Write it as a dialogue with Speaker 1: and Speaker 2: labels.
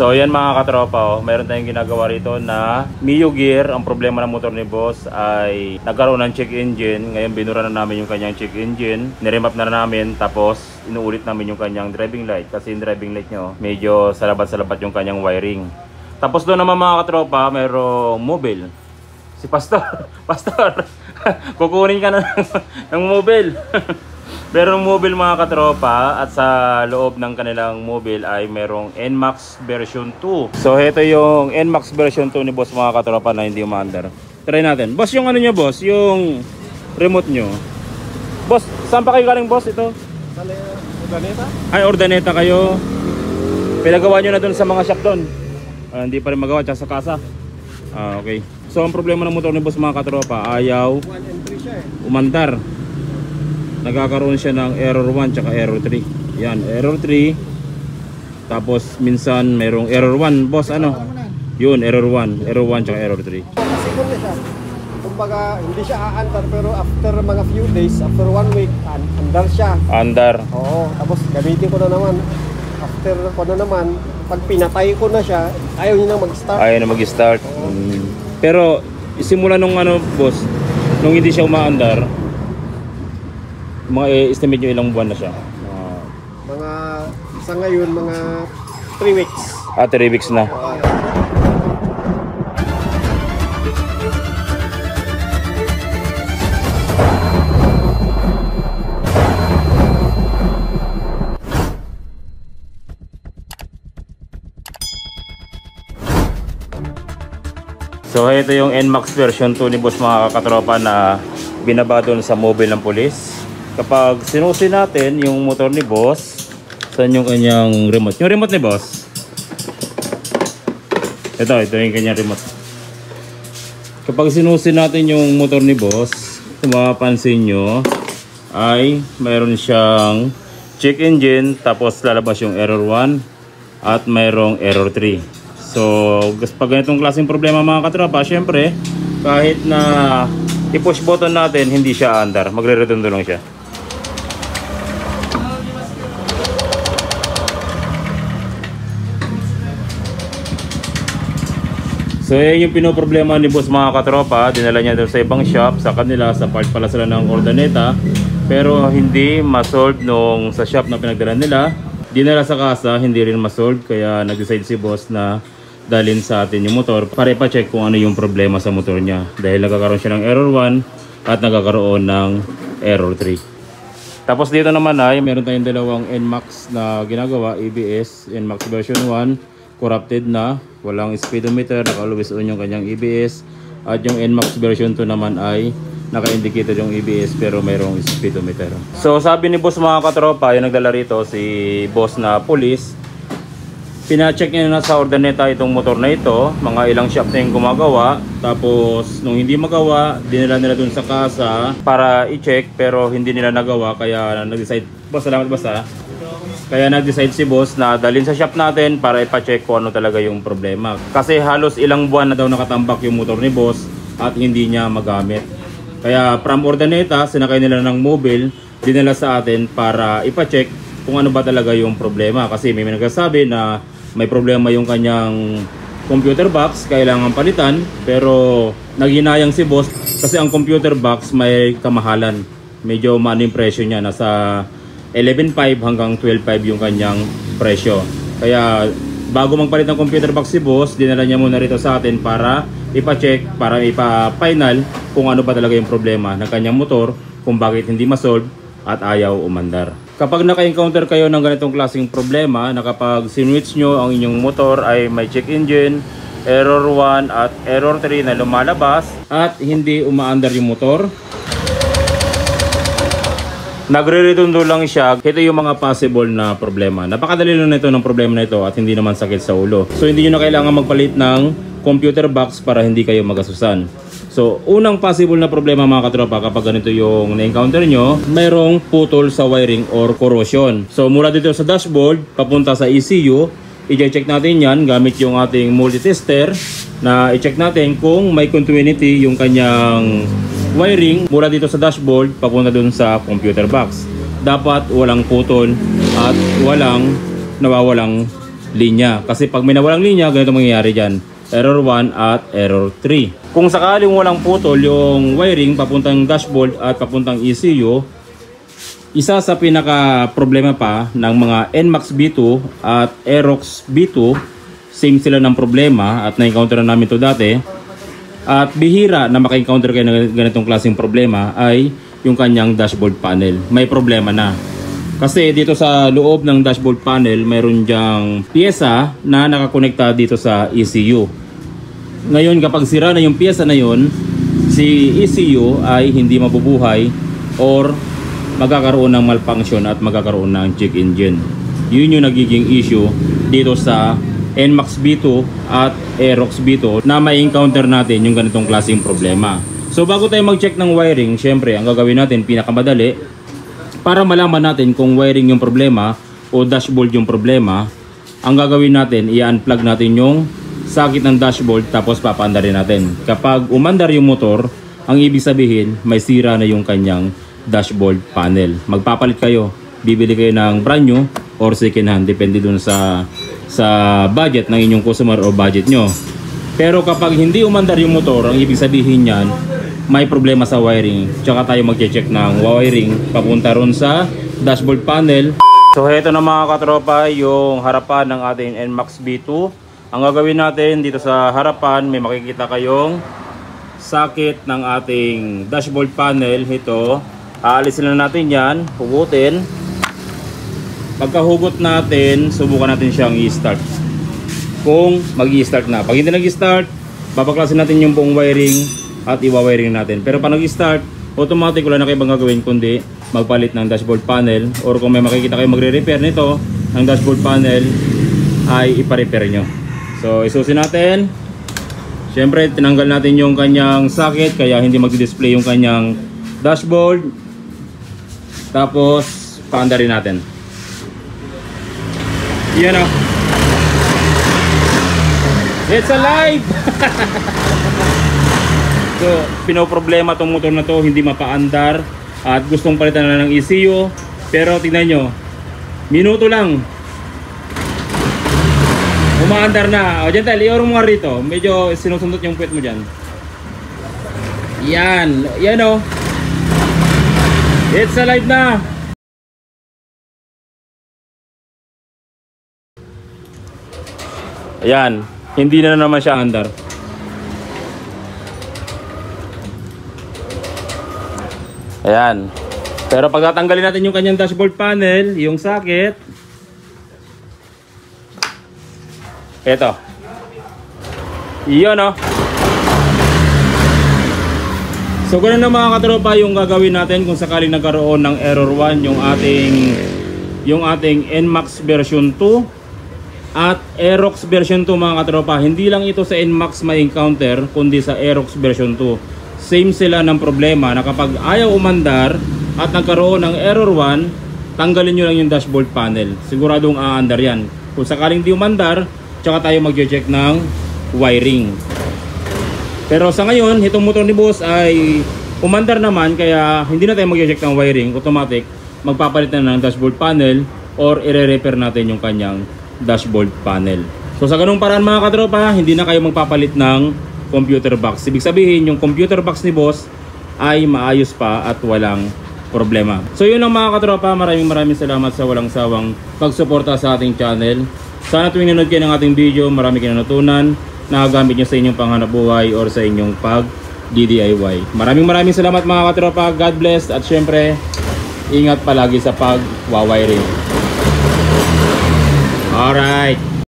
Speaker 1: So yan mga katropa, mayroon tayong ginagawa rito na Mio gear. Ang problema ng motor ni boss ay nagkaroon ng check engine. Ngayon binura na namin yung kanyang check engine, niremap na namin, tapos inuulit namin yung kanyang driving light. Kasi yung driving light nyo medyo salabat-salabat yung kanyang wiring. Tapos doon naman mga katropa, mayroong mobile. Si Pastor, Pastor, kukunin ka na ng mobile. Merong mobile mga katropa, at sa loob ng kanilang mobile ay merong NMAX version 2. So ito yung NMAX version 2 ni boss mga katropa na hindi umaandar. Try natin. Boss, yung ano nyo boss, yung remote nyo. Boss, saan pa kayo galing boss ito?
Speaker 2: Ordaneta?
Speaker 1: Ay, Ordaneta kayo. Pinagawa nyo na dun sa mga shop dun. Hindi pa rin magawa, tsaka sa kasa. Okay. So ang problema ng motor ni boss mga katropa, ayaw umandar. Nagkakaroon siya ng error 1 tsaka error 3. Yan, error 3. Tapos minsan mayroong error 1. Boss, ano? Yun, error 1. Error 1 tsaka error 3.
Speaker 2: Masikon na siya. Kumbaga, hindi siya aandar, pero after mga few days, after 1 week, andar siya.
Speaker 1: Andar.
Speaker 2: Oo, tapos gamitin ko na naman. After ko na naman, pag pinatay ko na siya, ayaw niya nang mag-start.
Speaker 1: Ayaw na mag-start. Pero, simula nung ano, boss, nung hindi siya umaandar, mga estimate nyo ilang buwan na siya?
Speaker 2: Mga, sa ngayon, mga 3 weeks.
Speaker 1: 3 weeks na. So ito yung NMAX version 2 ni boss mga katropa na binaba doon sa mobile ng pulis. Kapag sinusi natin yung motor ni boss, saan yung kanyang remote? Yung remote ni boss, ito yung kanyang remote. Kapag sinusi natin yung motor ni boss, kung mapapansin nyo ay mayroon siyang check engine, tapos lalabas yung error 1 at mayroong error 3. So pag ganitong klaseng problema mga katropa, syempre kahit na i-push button natin, hindi siya andar, magre-redondo lang siya. So yan yung pinoproblema ni boss mga katropa. Dinala niya doon sa ibang shop, sa kanila, sa part pala sila ng Ordaneta, pero hindi ma-solve nung sa shop na pinagdala nila. Dinala sa kasa, hindi rin ma-solve, kaya nag-decide si boss na dalhin sa atin yung motor para ipa-check kung ano yung problema sa motor niya, dahil nagkakaroon siya ng error 1 at nagkakaroon ng error 3. Tapos dito naman ay meron tayong dalawang NMAX na ginagawa, ABS NMAX version 1, corrupted na, walang speedometer, naka-always on yung kanyang ABS, at yung NMAX version 2 naman ay naka-indicated yung ABS pero mayroong speedometer. So sabi ni boss mga katropa, yung nagdala rito si boss na police, pina-check niya na sa Ordaneta itong motor na ito, mga ilang shop na yung gumagawa, tapos nung hindi magawa, dinala nila dun sa kasa para i-check, pero hindi nila nagawa, kaya nag-decide, boss, salamat boss ha. Kaya nag-decide si boss na dalhin sa shop natin para ipa-check kung ano talaga yung problema. Kasi halos ilang buwan na daw nakatambak yung motor ni boss at hindi niya magamit. Kaya from Ordaneta, sinakay nila ng mobile, dinala sa atin para ipa-check kung ano ba talaga yung problema. Kasi may nagsasabi na may problema yung kanyang computer box, kailangan palitan. Pero naghinayang si boss kasi ang computer box may kamahalan. Medyo maano yung presyo niya, nasa 11.5 hanggang 12.5 yung kanyang presyo. Kaya bago magpalit ng computer box si boss, dinala niya muna rito sa atin para ipa-check, para ipa-final kung ano ba talaga yung problema ng kanyang motor, kung bakit hindi ma-solve at ayaw umandar. Kapag naka-encounter kayo ng ganitong klaseng problema, na kapag sinwitch nyo ang inyong motor ay may check engine, error 1 at error 3 na lumalabas at hindi umaandar yung motor, nagre-redondo lang siya, ito yung mga possible na problema. Napakadali lang nito ng problema na ito at hindi naman sakit sa ulo. So hindi nyo na kailangan magpalit ng computer box para hindi kayo magasusan. So unang possible na problema mga katropa kapag ganito yung na-encounter nyo, mayroong putol sa wiring or corrosion. So mula dito sa dashboard, papunta sa ECU, i-check natin yan gamit yung ating multi-tester na i-check natin kung may continuity yung kanyang wiring mula dito sa dashboard papunta dun sa computer box. Dapat walang putol at walang nawawalang linya. Kasi pag may nawalang linya, ganito mangyayari dyan. Error 1 at error 3. Kung sakaling walang putol yung wiring papuntang dashboard at papuntang ECU, isa sa pinaka problema pa ng mga NMAX B2 at Aerox B2, same sila ng problema at na-encounter na namin to dati. At bihira na maka-encounter kayo ng ganitong klaseng problema ay yung kanyang dashboard panel. May problema na. Kasi dito sa loob ng dashboard panel, mayroon dyang pyesa na nakakonekta dito sa ECU. Ngayon kapag sira na yung pyesa na yun, si ECU ay hindi mabubuhay or magkakaroon ng malfunction at magkakaroon ng check engine. Yun yung nagiging issue dito sa NMAX B2 at Aerox B2 na may encounter natin yung ganitong klaseng problema. So bago tayo mag-check ng wiring, syempre ang gagawin natin pinakamadali para malaman natin kung wiring yung problema o dashboard yung problema. Ang gagawin natin, i-unplug natin yung sakit ng dashboard tapos papaandarin natin. Kapag umandar yung motor, ang ibig sabihin may sira na yung kanyang dashboard panel. Magpapalit kayo, bibili kayo ng brand new or second hand, depende dun sa budget ng inyong customer o budget nyo. Pero kapag hindi umandar yung motor, ang ibig sabihin yan may problema sa wiring. Tsaka tayo mag-check ng wiring papunta ron sa dashboard panel. So heto na mga katropa yung harapan ng ating NMAX B2. Ang gagawin natin dito sa harapan, may makikita kayong sakit ng ating dashboard panel. Ito, aalisin na natin yan, hugutin. Pagkahugot natin, subukan natin siyang i-start. Kung mag-i-start na. Pag hindi nag-i-start, babaklasin natin yung buong wiring at iwa-wiring natin. Pero pag nag-i-start, automatic wala na kayo bang gagawin kundi magpalit ng dashboard panel. Or kung may makikita kayo magre-repair nito, ang dashboard panel ay ipa-repair nyo. So isusin natin. Siyempre tinanggal natin yung kanyang socket kaya hindi mag-display yung kanyang dashboard. Tapos paandarin natin. Yan o. It's alive! So pinoproblema tong motor na to, hindi mapaandar at gustong palitan na ng ECU. Pero tingnan nyo, minuto lang umaandar na. O dyan tayo, iorong mo nga rito. Medyo sinusundot yung puwet mo dyan. Yan. Yan o. It's alive na. Ayan. Hindi na naman siya andar. Ayan. Pero pag tatanggalin natin yung kanyang dashboard panel, yung socket, eto. Iyon o. So ganun na mga katropa yung gagawin natin kung sakaling nagkaroon ng error 1 yung ating NMAX version 2 at Aerox version 2 mga katropa. Hindi lang ito sa NMAX may encounter kundi sa Aerox version 2. Same sila ng problema na kapag ayaw umandar at nagkaroon ng error 1, tanggalin nyo lang yung dashboard panel. Siguradong aandar yan. Kung sakaling di umandar, tsaka tayo mag-check ng wiring. Pero sa ngayon, itong motor ni boss ay umandar naman kaya hindi na tayo mag-check ng wiring. Automatic, magpapalit na ng dashboard panel or i-repair natin yung kanyang dashboard panel. So sa ganung paraan mga katropa, hindi na kayo magpapalit ng computer box. Ibig sabihin, yung computer box ni boss ay maayos pa at walang problema. So yun lang mga katropa, maraming salamat sa walang sawang pagsuporta sa ating channel. Sana tuwing nanood kayo ng ating video, marami kayo natutunan na gamit nyo sa inyong panghanapbuhay or sa inyong pag-DIY. Maraming salamat mga katropa. God bless at syempre, ingat palagi sa pag-wiring. Alright.